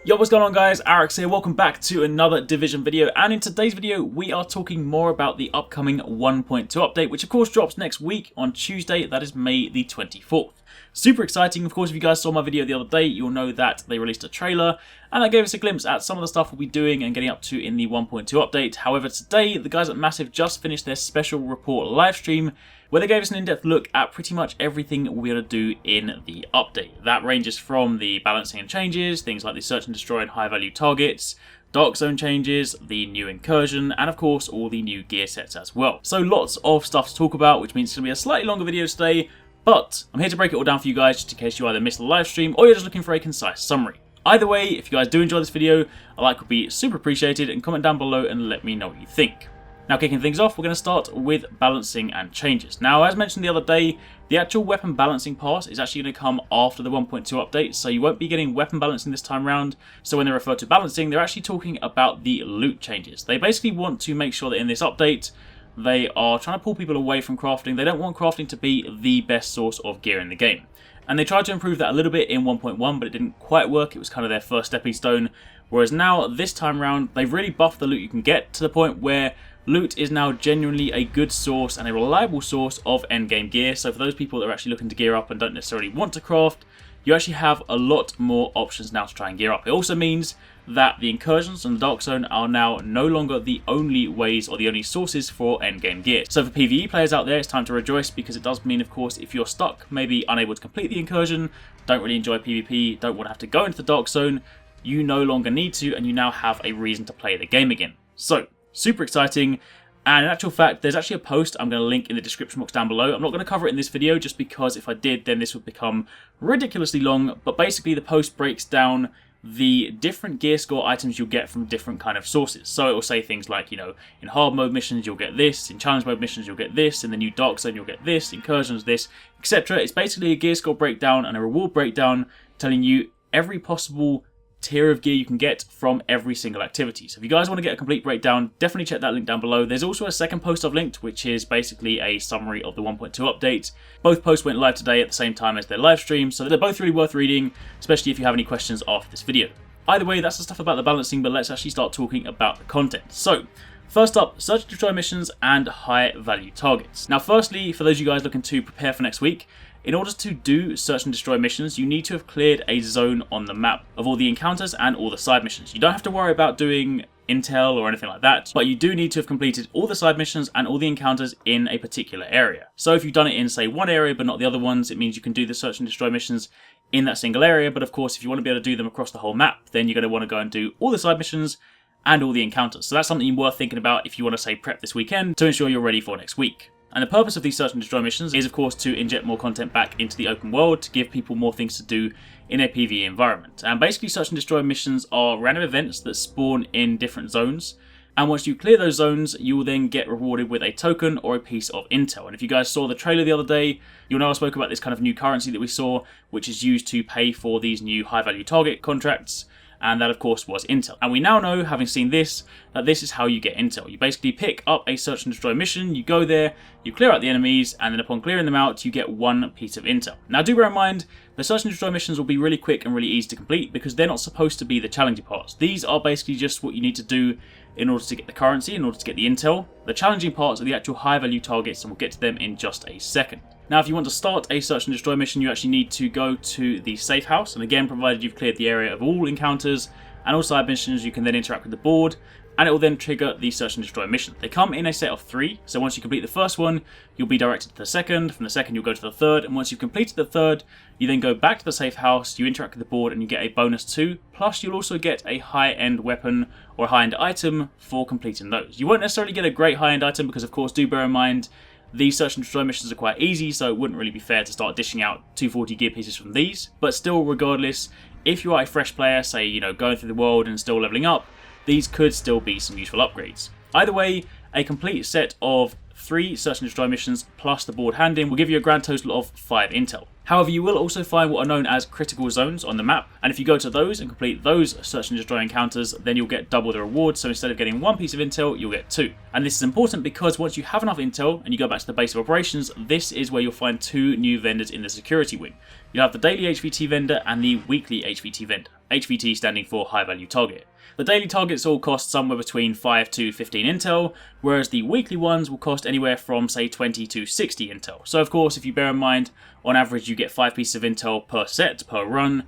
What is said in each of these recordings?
Yo, what's going on guys, Arekkz here, welcome back to another Division video, and in today's video we are talking more about the upcoming 1.2 update, which of course drops next week on Tuesday, that is May the 24th. Super exciting. Of course, if you guys saw my video the other day, you'll know that they released a trailer, and that gave us a glimpse at some of the stuff we'll be doing and getting up to in the 1.2 update. However, today, the guys at Massive just finished their special report live stream, where they gave us an in-depth look at pretty much everything we're going to do in the update. That ranges from the balancing and changes, things like the search and destroy and high-value targets, dark zone changes, the new incursion, and of course all the new gear sets as well. So lots of stuff to talk about, which means it's going to be a slightly longer video today, but I'm here to break it all down for you guys, just in case you either missed the live stream or you're just looking for a concise summary. Either way, if you guys do enjoy this video, a like would be super appreciated, and comment down below and let me know what you think. Now, kicking things off, we're going to start with balancing and changes. Now, as mentioned the other day, the actual weapon balancing part is actually going to come after the 1.2 update, so you won't be getting weapon balancing this time around. So when they refer to balancing, they're actually talking about the loot changes. They basically want to make sure that in this update, they are trying to pull people away from crafting. They don't want crafting to be the best source of gear in the game. And they tried to improve that a little bit in 1.1, but it didn't quite work. It was kind of their first stepping stone. Whereas now, this time around, they've really buffed the loot you can get to the point where loot is now genuinely a good source and a reliable source of endgame gear. So for those people that are actually looking to gear up and don't necessarily want to craft, you actually have a lot more options now to try and gear up. It also means that the incursions and the dark zone are now no longer the only ways or the only sources for endgame gear. So for PvE players out there, it's time to rejoice, because it does mean, of course, if you're stuck, maybe unable to complete the incursion, don't really enjoy PvP, don't want to have to go into the dark zone, you no longer need to, and you now have a reason to play the game again. So, super exciting. And in actual fact, there's actually a post I'm going to link in the description box down below. I'm not going to cover it in this video just because if I did, then this would become ridiculously long. But basically, the post breaks down the different gear score items you'll get from different kind of sources. So it will say things like, you know, in hard mode missions you'll get this, in challenge mode missions you'll get this, in the new dark zone you'll get this, incursions this, etc. It's basically a gear score breakdown and a reward breakdown telling you every possible tier of gear you can get from every single activity. So if you guys want to get a complete breakdown, definitely check that link down below. There's also a second post I've linked, which is basically a summary of the 1.2 update. Both posts went live today at the same time as their live stream, so they're both really worth reading, especially if you have any questions after this video. Either way, that's the stuff about the balancing, but let's actually start talking about the content. So, first up, search and destroy missions and high value targets. Now firstly, for those of you guys looking to prepare for next week, in order to do search and destroy missions, you need to have cleared a zone on the map of all the encounters and all the side missions. You don't have to worry about doing intel or anything like that, but you do need to have completed all the side missions and all the encounters in a particular area. So if you've done it in, say, one area but not the other ones, it means you can do the search and destroy missions in that single area. But of course, if you want to be able to do them across the whole map, then you're going to want to go and do all the side missions and all the encounters. So that's something worth thinking about if you want to, say, prep this weekend to ensure you're ready for next week. And the purpose of these search and destroy missions is, of course, to inject more content back into the open world, to give people more things to do in a PvE environment. And basically, search and destroy missions are random events that spawn in different zones. And once you clear those zones, you will then get rewarded with a token or a piece of intel. And if you guys saw the trailer the other day, you'll know I spoke about this kind of new currency that we saw, which is used to pay for these new high-value target contracts. And that, of course, was intel. And we now know, having seen this, that this is how you get intel. You basically pick up a search and destroy mission, you go there, you clear out the enemies, and then upon clearing them out, you get one piece of intel. Now, do bear in mind, the search and destroy missions will be really quick and really easy to complete because they're not supposed to be the challenging parts. These are basically just what you need to do in order to get the currency, in order to get the intel. The challenging parts are the actual high-value targets, and we'll get to them in just a second. Now, if you want to start a search and destroy mission, you actually need to go to the safe house. And again, provided you've cleared the area of all encounters and all side missions, you can then interact with the board, and it will then trigger the search and destroy mission. They come in a set of 3, so once you complete the first one, you'll be directed to the second. From the second, you'll go to the third, and once you've completed the third, you then go back to the safe house, you interact with the board, and you get a bonus 2. Plus, you'll also get a high-end weapon or a high-end item for completing those. You won't necessarily get a great high-end item because, of course, do bear in mind, these search and destroy missions are quite easy, so it wouldn't really be fair to start dishing out 240 gear pieces from these. But still, regardless, if you are a fresh player, say, you know, going through the world and still leveling up, these could still be some useful upgrades. Either way, a complete set of 3 search and destroy missions plus the board hand-in will give you a grand total of 5 intel. However, you will also find what are known as critical zones on the map, and if you go to those and complete those search and destroy encounters, then you'll get double the reward. So instead of getting 1 piece of intel, you'll get 2. And this is important because once you have enough intel and you go back to the base of operations, this is where you'll find 2 new vendors in the security wing. You have the daily HVT vendor and the weekly HVT vendor. HVT standing for high value target. The daily targets all cost somewhere between 5 to 15 intel, whereas the weekly ones will cost anywhere from say 20 to 60 intel. So of course, if you bear in mind, on average you get 5 pieces of intel per set, per run,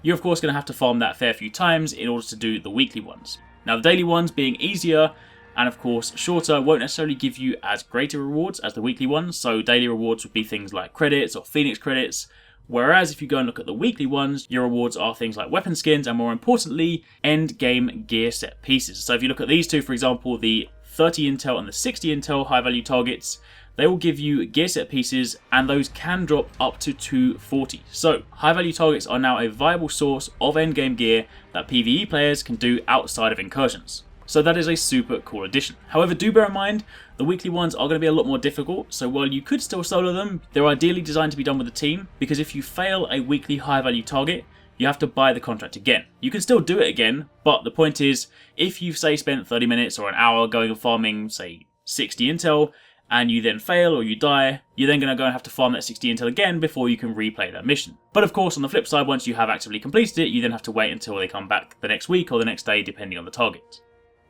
you're of course going to have to farm that a fair few times in order to do the weekly ones. Now the daily ones being easier and of course shorter won't necessarily give you as greater rewards as the weekly ones, so daily rewards would be things like credits or Phoenix credits, whereas if you go and look at the weekly ones, your rewards are things like weapon skins and more importantly, end game gear set pieces. So if you look at these two, for example, the 30 intel and the 60 intel high value targets, they will give you gear set pieces and those can drop up to 240. So high value targets are now a viable source of end game gear that PvE players can do outside of Incursions. So that is a super cool addition. However, do bear in mind, the weekly ones are going to be a lot more difficult, so while you could still solo them, they're ideally designed to be done with a team, because if you fail a weekly high value target, you have to buy the contract again. You can still do it again, but the point is, if you've say spent 30 minutes or an hour going and farming, say 60 intel, and you then fail or you die, you're then going to go and have to farm that 60 intel again before you can replay that mission. But of course, on the flip side, once you have actively completed it, you then have to wait until they come back the next week or the next day, depending on the target.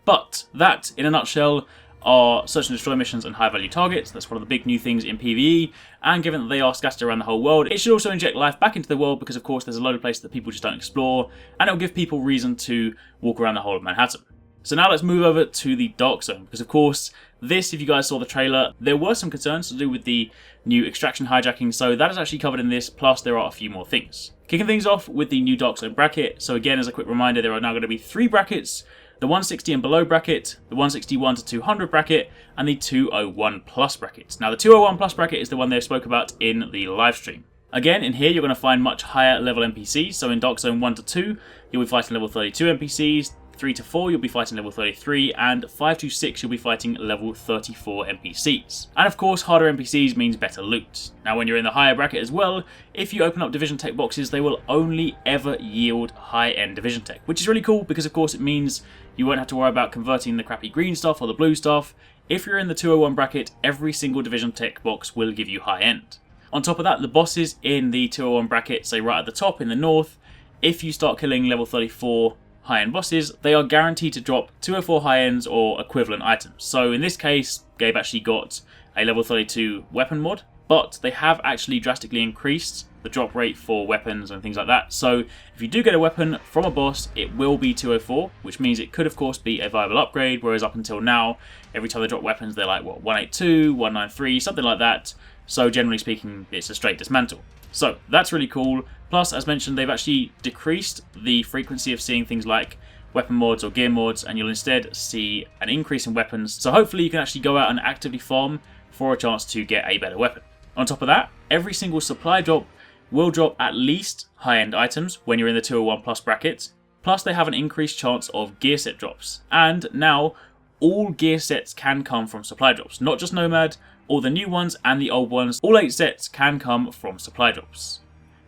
But that, in a nutshell, are search and destroy missions and high value targets. That's one of the big new things in PvE, and given that they are scattered around the whole world, it should also inject life back into the world because of course there's a load of places that people just don't explore, and it'll give people reason to walk around the whole of Manhattan. So now let's move over to the Dark Zone, because of course this, if you guys saw the trailer, there were some concerns to do with the new extraction hijacking, so that is actually covered in this, plus there are a few more things. Kicking things off with the new Dark Zone bracket, so again as a quick reminder, there are now going to be 3 brackets. The 160 and below bracket, the 161 to 200 bracket, and the 201 plus bracket. Now the 201 plus bracket is the one they spoke about in the live stream. Again, in here you're going to find much higher level NPCs, so in Dark Zone 1 to 2, you'll be fighting level 32 NPCs, 3 to 4 you'll be fighting level 33, and 5 to 6 you'll be fighting level 34 NPCs. And of course, harder NPCs means better loot. Now when you're in the higher bracket as well, if you open up Division Tech boxes, they will only ever yield high-end Division Tech, which is really cool because of course it means you won't have to worry about converting the crappy green stuff or the blue stuff. If you're in the 201 bracket, every single Division Tech box will give you high-end. On top of that, the bosses in the 201 bracket, say right at the top in the north, if you start killing level 34 high-end bosses, they are guaranteed to drop 204 high-ends or equivalent items. So in this case, Gabe actually got a level 32 weapon mod, but they have actually drastically increased the drop rate for weapons and things like that. So if you do get a weapon from a boss, it will be 204, which means it could of course be a viable upgrade, whereas up until now, every time they drop weapons, they're like, what, 182, 193, something like that. So generally speaking, it's a straight dismantle. So that's really cool. Plus, as mentioned, they've actually decreased the frequency of seeing things like weapon mods or gear mods, and you'll instead see an increase in weapons. So hopefully you can actually go out and actively farm for a chance to get a better weapon. On top of that, every single supply drop will drop at least high-end items when you're in the 201 plus bracket. Plus they have an increased chance of gear set drops. And now, all gear sets can come from supply drops. Not just Nomad, all the new ones and the old ones. All 8 sets can come from supply drops.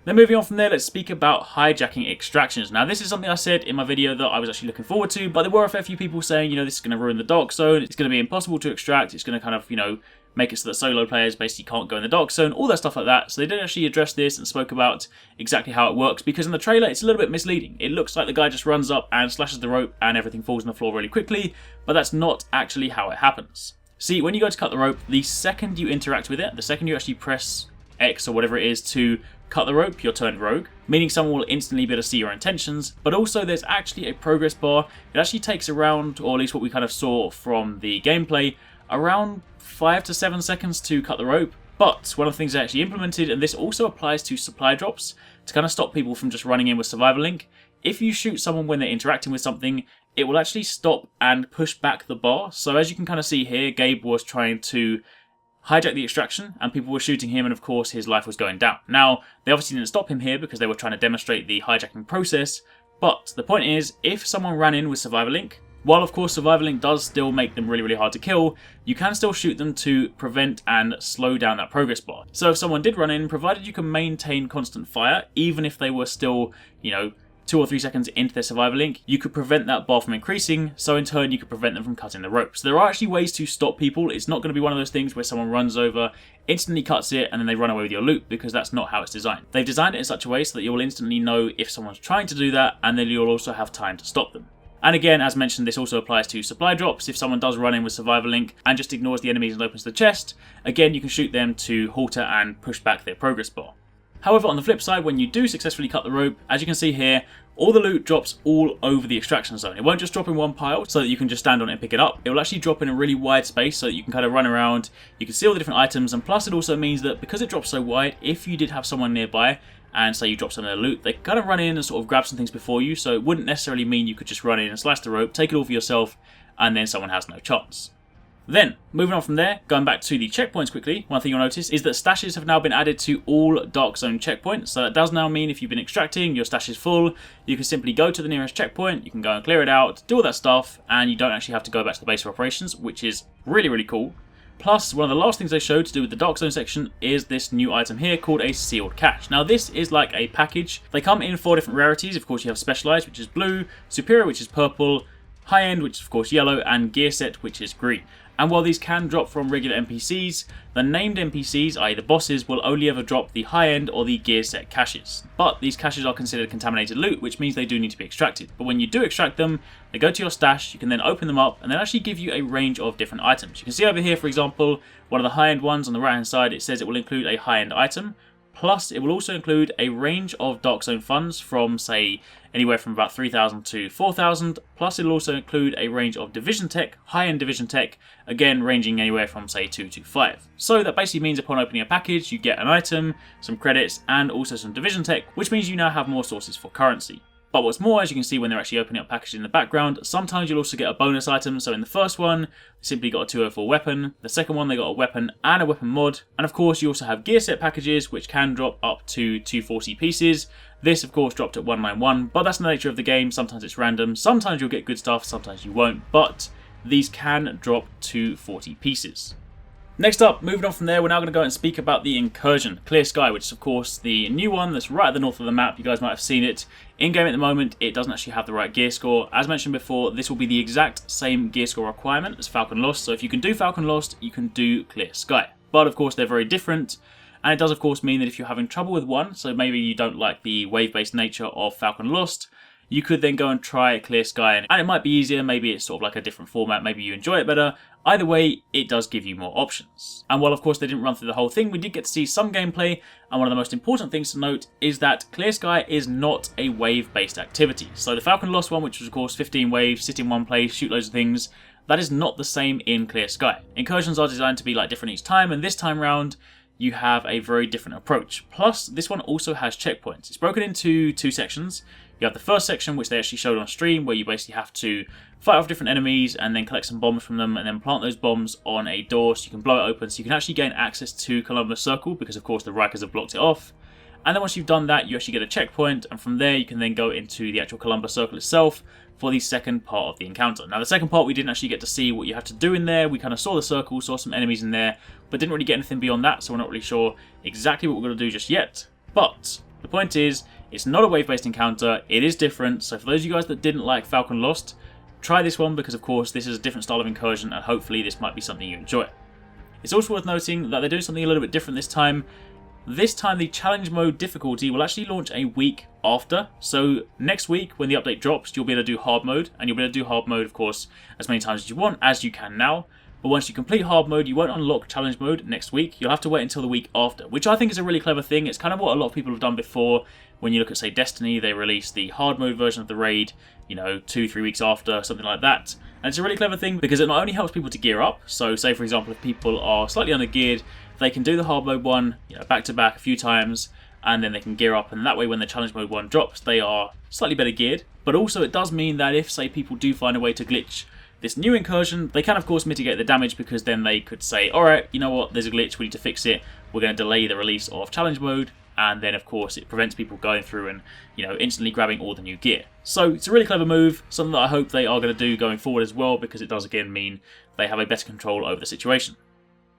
Then moving on from there, let's speak about hijacking extractions. Now this is something I said in my video that I was actually looking forward to, but there were a fair few people saying, you know, this is going to ruin the Dark Zone, it's going to be impossible to extract, it's going to kind of, you know, make it so that solo players basically can't go in the Dark Zone, all that stuff like that. So they did actually address this and spoke about exactly how it works, because in the trailer it's a little bit misleading. It looks like the guy just runs up and slashes the rope and everything falls on the floor really quickly, but that's not actually how it happens. See, when you go to cut the rope, the second you interact with it, the second you actually press X or whatever it is to cut the rope, you're turned rogue, meaning someone will instantly be able to see your intentions, but also there's actually a progress bar. It actually takes around, or at least what we kind of saw from the gameplay, around 5 to 7 seconds to cut the rope. But one of the things they actually implemented, and this also applies to supply drops, to kind of stop people from just running in with survival link, if you shoot someone when they're interacting with something, it will actually stop and push back the bar. So as you can kind of see here, Gabe was trying to hijack the extraction and people were shooting him, and of course his life was going down. Now, they obviously didn't stop him here because they were trying to demonstrate the hijacking process, but the point is, if someone ran in with survival link, while of course survival link does still make them really, really hard to kill, you can still shoot them to prevent and slow down that progress bar. So if someone did run in, provided you can maintain constant fire, even if they were still, you know, 2 or 3 seconds into their survivor link, you could prevent that bar from increasing, so in turn you could prevent them from cutting the rope. So there are actually ways to stop people. It's not going to be one of those things where someone runs over, instantly cuts it, and then they run away with your loot, because that's not how it's designed. They've designed it in such a way so that you'll instantly know if someone's trying to do that, and then you'll also have time to stop them. And again, as mentioned, this also applies to supply drops. If someone does run in with survivor link and just ignores the enemies and opens the chest, again you can shoot them to halter and push back their progress bar. However, on the flip side, when you do successfully cut the rope, as you can see here, all the loot drops all over the extraction zone. It won't just drop in one pile so that you can just stand on it and pick it up. It will actually drop in a really wide space so that you can kind of run around, you can see all the different items, and plus it also means that because it drops so wide, if you did have someone nearby, and say you drop some of their loot, they can kind of run in and sort of grab some things before you, so it wouldn't necessarily mean you could just run in and slice the rope, take it all for yourself, and then someone has no chance. Then, moving on from there, going back to the checkpoints quickly, one thing you'll notice is that stashes have now been added to all Dark Zone checkpoints. So that does now mean if you've been extracting, your stash is full, you can simply go to the nearest checkpoint, you can go and clear it out, do all that stuff, and you don't actually have to go back to the base of operations, which is really, really cool. Plus, one of the last things they showed to do with the Dark Zone section is this new item here called a sealed cache. Now this is like a package. They come in 4 different rarities. Of course you have Specialized, which is blue, Superior, which is purple, High End, which is of course yellow, and Gear Set, which is green. And while these can drop from regular NPCs, the named NPCs, i.e. the bosses, will only ever drop the high end or the gear set caches. But these caches are considered contaminated loot, which means they do need to be extracted. But when you do extract them, they go to your stash, you can then open them up, and they actually give you a range of different items. You can see over here, for example, one of the high end ones on the right hand side, it says it will include a high end item. Plus, it will also include a range of Dark Zone funds from, say, anywhere from about 3,000 to 4,000. Plus, it'll also include a range of Division Tech, high-end Division Tech, again, ranging anywhere from, say, 2 to 5. So that basically means upon opening a package, you get an item, some credits, and also some Division Tech, which means you now have more sources for currency. But what's more, as you can see when they're actually opening up packages in the background, sometimes you'll also get a bonus item. So in the first one, they simply got a 204 weapon. The second one, they got a weapon and a weapon mod. And of course, you also have gear set packages, which can drop up to 240 pieces. This, of course, dropped at 191, but that's the nature of the game. Sometimes it's random. Sometimes you'll get good stuff, sometimes you won't. But these can drop to 40 pieces. Next up, moving on from there, we're now going to go and speak about the Incursion, Clear Sky, which is of course the new one that's right at the north of the map. You guys might have seen it. In-game at the moment, it doesn't actually have the right gear score. As mentioned before, this will be the exact same gear score requirement as Falcon Lost. So if you can do Falcon Lost, you can do Clear Sky. But of course, they're very different. And it does of course mean that if you're having trouble with one, so maybe you don't like the wave-based nature of Falcon Lost, you could then go and try Clear Sky, and it might be easier, maybe it's sort of like a different format, maybe you enjoy it better. Either way, it does give you more options. And while of course they didn't run through the whole thing, we did get to see some gameplay, and one of the most important things to note is that Clear Sky is not a wave-based activity. So the Falcon Lost one, which was of course 15 waves, sit in one place, shoot loads of things, that is not the same in Clear Sky. Incursions are designed to be like different each time, and this time round, you have a very different approach. Plus, this one also has checkpoints. It's broken into 2 sections. You have the first section, which they actually showed on stream, where you basically have to fight off different enemies and then collect some bombs from them and then plant those bombs on a door so you can blow it open so you can actually gain access to Columbus Circle because, of course, the Rikers have blocked it off. And then once you've done that, you actually get a checkpoint, and from there you can then go into the actual Columbus Circle itself for the second part of the encounter. Now, the second part, we didn't actually get to see what you had to do in there. We kind of saw the circle, saw some enemies in there, but didn't really get anything beyond that, so we're not really sure exactly what we're going to do just yet. But the point is, it's not a wave-based encounter, it is different, so for those of you guys that didn't like Falcon Lost, try this one because, of course, this is a different style of incursion, and hopefully this might be something you enjoy. It's also worth noting that they're doing something a little bit different this time. This time, the challenge mode difficulty will actually launch a week after. So next week, when the update drops, you'll be able to do hard mode. And you'll be able to do hard mode, of course, as many times as you want, as you can now. But once you complete hard mode, you won't unlock challenge mode next week. You'll have to wait until the week after, which I think is a really clever thing. It's kind of what a lot of people have done before. When you look at, say, Destiny, they release the hard mode version of the raid, 2-3 weeks after, something like that. And it's a really clever thing because it not only helps people to gear up. So say, for example, if people are slightly under-geared, they can do the hard mode one, back to back a few times, and then they can gear up, and that way when the challenge mode one drops, they are slightly better geared. But also it does mean that if, say, people do find a way to glitch this new incursion, they can of course mitigate the damage, because then they could say, alright, you know what, there's a glitch, we need to fix it, we're going to delay the release of challenge mode, and then of course it prevents people going through and instantly grabbing all the new gear. So it's a really clever move, something that I hope they are going to do going forward as well, because it does again mean they have a better control over the situation.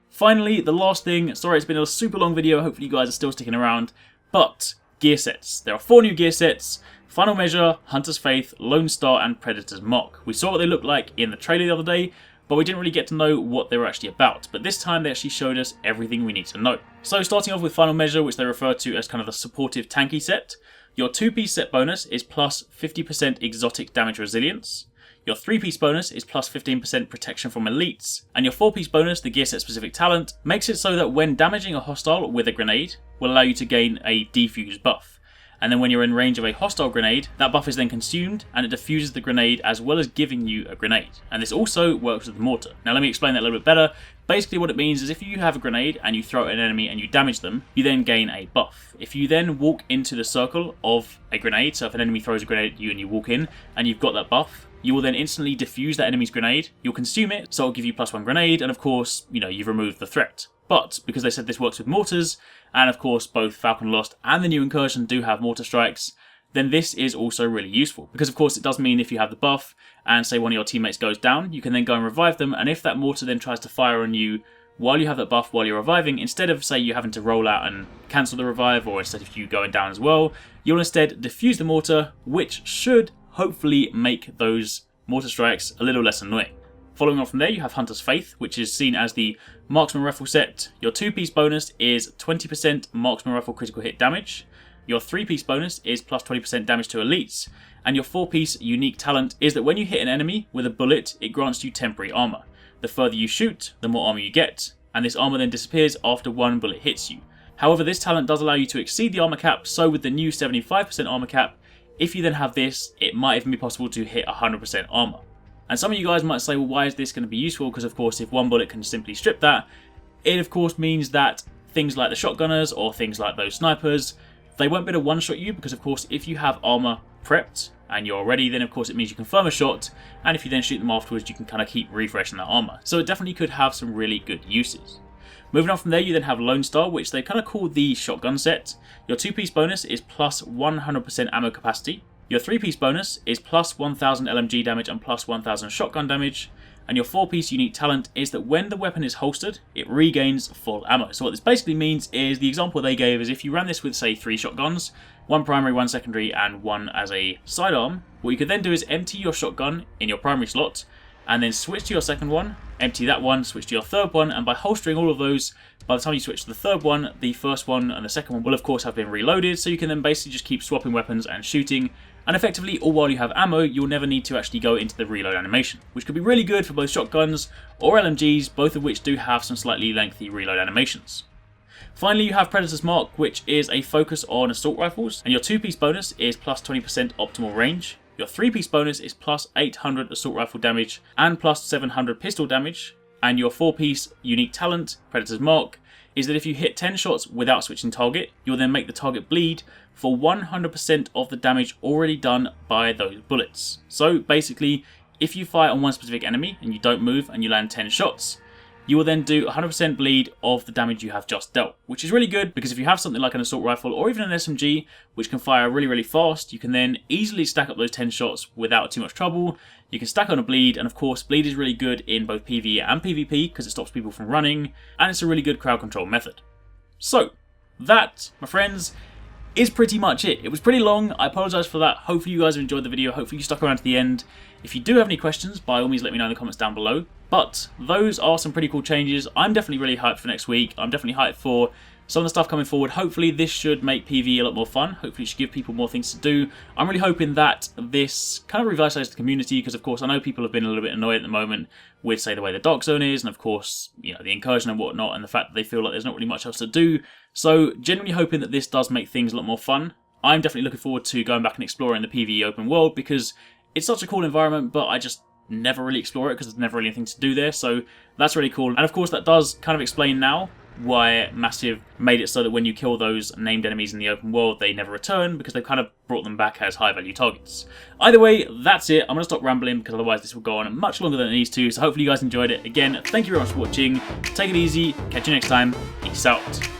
Finally, the last thing, sorry it's been a super long video, hopefully you guys are still sticking around, but gear sets. There are 4 new gear sets: Final Measure, Hunter's Faith, Lone Star, and Predator's Mark. We saw what they looked like in the trailer the other day, but we didn't really get to know what they were actually about. But this time they actually showed us everything we need to know. So starting off with Final Measure, which they refer to as kind of the supportive tanky set. Your 2-piece set bonus is plus 50% exotic damage resilience. Your 3-piece bonus is plus 15% protection from elites. And your 4-piece bonus, the gear set specific talent, makes it so that when damaging a hostile with a grenade, will allow you to gain a defuse buff. And then when you're in range of a hostile grenade, that buff is then consumed and it defuses the grenade as well as giving you a grenade. And this also works with the mortar. Now let me explain that a little bit better. Basically what it means is if you have a grenade and you throw it at an enemy and you damage them, you then gain a buff. If you then walk into the circle of a grenade, so if an enemy throws a grenade at you and you walk in and you've got that buff, you will then instantly defuse that enemy's grenade, you'll consume it, so it'll give you +1 grenade, and of course, you've removed the threat. But because they said this works with mortars, and of course both Falcon Lost and the new Incursion do have mortar strikes, then this is also really useful. Because of course it does mean if you have the buff, and say one of your teammates goes down, you can then go and revive them, and if that mortar then tries to fire on you while you have that buff while you're reviving, instead of say you having to roll out and cancel the revive, or instead of you going down as well, you'll instead defuse the mortar, which should hopefully make those mortar strikes a little less annoying. Following on from there, you have Hunter's Faith, which is seen as the Marksman Rifle set. Your 2-piece bonus is 20% Marksman Rifle critical hit damage. Your 3-piece bonus is plus 20% damage to elites. And your 4-piece unique talent is that when you hit an enemy with a bullet, it grants you temporary armor. The further you shoot, the more armor you get, and this armor then disappears after one bullet hits you. However, this talent does allow you to exceed the armor cap, so with the new 75% armor cap, if you then have this, it might even be possible to hit 100% armor. And some of you guys might say, well, why is this going to be useful? Because of course, if one bullet can simply strip that, it of course means that things like the shotgunners or things like those snipers, they won't be able to one-shot you, because of course, if you have armor prepped and you're ready, then of course it means you can firm a shot, and if you then shoot them afterwards, you can kind of keep refreshing that armor. So it definitely could have some really good uses. Moving on from there, you then have Lone Star, which they kind of call the shotgun set. Your 2-piece bonus is plus 100% ammo capacity. Your 3-piece bonus is plus 1000 LMG damage and plus 1000 shotgun damage. And your 4-piece unique talent is that when the weapon is holstered, it regains full ammo. So what this basically means is, the example they gave is if you ran this with say 3 shotguns, 1 primary, 1 secondary, and 1 as a sidearm, what you could then do is empty your shotgun in your primary slot, and then switch to your second one, empty that one, switch to your third one, and by holstering all of those, by the time you switch to the third one, the first one and the second one will of course have been reloaded, so you can then basically just keep swapping weapons and shooting, and effectively, all while you have ammo, you'll never need to actually go into the reload animation, which could be really good for both shotguns or LMGs, both of which do have some slightly lengthy reload animations. Finally, you have Predator's Mark, which is a focus on assault rifles, and your 2-piece bonus is plus 20% optimal range. Your 3-piece bonus is plus 800 assault rifle damage and plus 700 pistol damage, and your 4-piece unique talent, Predator's Mark, is that if you hit 10 shots without switching target, you'll then make the target bleed for 100% of the damage already done by those bullets. So basically, if you fire on one specific enemy and you don't move and you land 10 shots, you will then do 100% bleed of the damage you have just dealt, which is really good because if you have something like an assault rifle or even an SMG which can fire really fast, you can then easily stack up those 10 shots without too much trouble. You can stack on a bleed, and of course bleed is really good in both PvE and PvP because it stops people from running, and it's a really good crowd control method. So that, my friends, is pretty much it. It was pretty long, I apologise for that. Hopefully you guys have enjoyed the video, hopefully you stuck around to the end. If you do have any questions, by all means let me know in the comments down below. But those are some pretty cool changes. I'm definitely really hyped for next week. I'm definitely hyped for some of the stuff coming forward. Hopefully this should make PvE a lot more fun. Hopefully it should give people more things to do. I'm really hoping that this kind of revitalizes the community, because of course I know people have been a little bit annoyed at the moment with, say, the way the Dark Zone is, and of course, you know, the Incursion and whatnot, and the fact that they feel like there's not really much else to do. So genuinely hoping that this does make things a lot more fun. I'm definitely looking forward to going back and exploring the PvE open world, because it's such a cool environment, but I just never really explore it because there's never really anything to do there. So that's really cool. And of course that does kind of explain now why Massive made it so that when you kill those named enemies in the open world, they never return, because they've kind of brought them back as high value targets. Either way, that's it. I'm going to stop rambling because otherwise this will go on much longer than it needs to. So hopefully you guys enjoyed it. Again, thank you very much for watching. Take it easy. Catch you next time. Peace out.